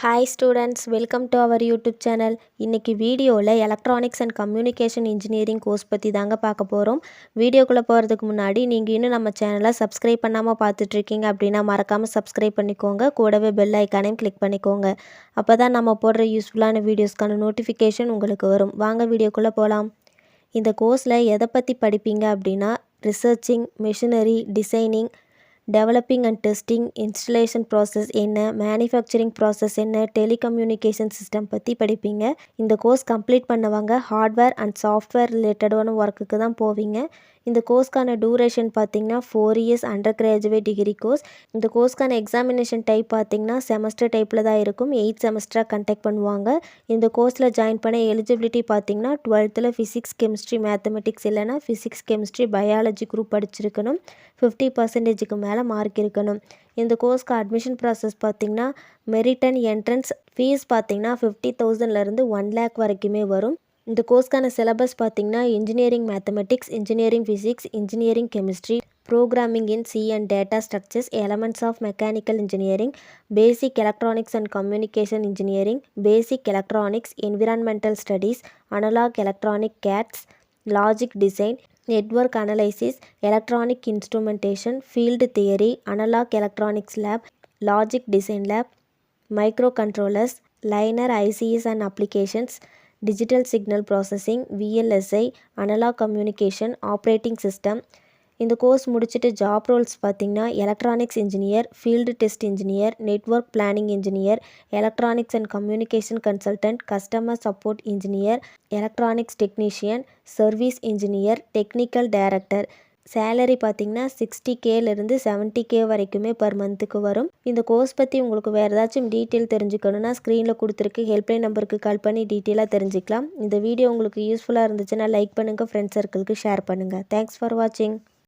Hi students, welcome to our YouTube channel. இன்றைக்கி வீடியோவில் electronics and communication engineering course பற்றி தாங்க பார்க்க போகிறோம். வீடியோக்குள்ளே போகிறதுக்கு முன்னாடி நீங்கள் இன்னும் நம்ம சேனலை சப்ஸ்கிரைப் பண்ணாமல் பார்த்துட்ருக்கீங்க அப்படின்னா மறக்காமல் சப்ஸ்கிரைப் பண்ணிக்கோங்க. கூடவே பெல் ஐக்கானையும் கிளிக் பண்ணிக்கோங்க. அப்போ தான் நம்ம போடுற யூஸ்ஃபுல்லான வீடியோஸ்க்கான நோட்டிஃபிகேஷன் உங்களுக்கு வரும். வாங்க வீடியோக்குள்ளே போகலாம். இந்த கோர்ஸில் எதை பற்றி படிப்பீங்க அப்படின்னா researching, machinery, designing, developing and testing, installation process என்ன, மேனுஃபேக்சரிங் ப்ராசஸ் என்ன, டெலிகம்யூனிகேஷன் சிஸ்டம் பற்றி படிப்பீங்க. இந்த கோர்ஸ் கம்ப்ளீட் பண்ணவங்க ஹார்ட்வேர் அண்ட் சாஃப்ட்வேர் ரிலேட்டடான ஒர்க்குக்கு தான் போவீங்க. இந்த கோர்ஸ்க்கான டூரேஷன் பார்த்திங்கன்னா 4 years undergraduate degree course. இந்த கோர்ஸ்க்கான எக்ஸாமினேஷன் டைப் பார்த்திங்கன்னா செமஸ்டர் டைப்பில் தான் இருக்கும். 8 செமஸ்டராக கண்டக்ட் பண்ணுவாங்க. இந்த கோர்ஸில் ஜாயின் பண்ண எலிஜிபிலிட்டி பார்த்திங்கன்னா 12th ஃபிசிக்ஸ், கெமிஸ்ட்ரி, மேத்தமெட்டிக்ஸ் இல்லைனா ஃபிசிக்ஸ், கெமிஸ்ட்ரி, பயாலஜி குரூப் படிச்சிருக்கணும். 50%க்கு மேலே மார்க் இருக்கணும். இந்த கோர்ஸ்க்கு அட்மிஷன் ப்ராசஸ் பார்த்திங்கன்னா மெரிட் அண்ட் என்ட்ரன்ஸ் ஃபீஸ் பார்த்திங்கன்னா 50,000லேருந்து 1 lakh வரைக்குமே வரும். இந்த கோர்ஸ்க்கான சிலபஸ் பார்த்திங்கன்னா engineering mathematics, engineering physics, engineering chemistry, programming in C and data structures, elements of mechanical engineering, basic electronics and communication engineering, basic electronics, environmental studies, analog electronic gates, logic design, network analysis, electronic instrumentation, field theory, analog electronics lab, logic design lab, micro controllers, linear ICs and applications, digital signal processing, VLSI, analog communication, operating system. இந்த course முடிச்சுட்டு job roles பார்த்திங்கன்னா electronics engineer, field test engineer, network planning engineer, electronics and communication consultant, customer support engineer, electronics technician, service engineer, technical director. Salary பார்த்திங்கன்னா 60Kலேருந்து 70K வரைக்குமே per மந்த்துக்கு வரும். இந்த course பற்றி உங்களுக்கு வேறு ஏதாச்சும் டீட்டெயில் தெரிஞ்சுக்கணுன்னா ஸ்க்ரீனில் கொடுத்துருக்கு ஹெல்ப்லைன் நம்பருக்கு கால் பண்ணி டீட்டெயிலாக தெரிஞ்சுக்கலாம். இந்த வீடியோ உங்களுக்கு யூஸ்ஃபுல்லாக இருந்துச்சுன்னா லைக் பண்ணுங்கள், ஃப்ரெண்ட்ஸ் சர்க்கிளுக்கு ஷேர் பண்ணுங்கள். தேங்க்ஸ் ஃபார் வாட்சிங்.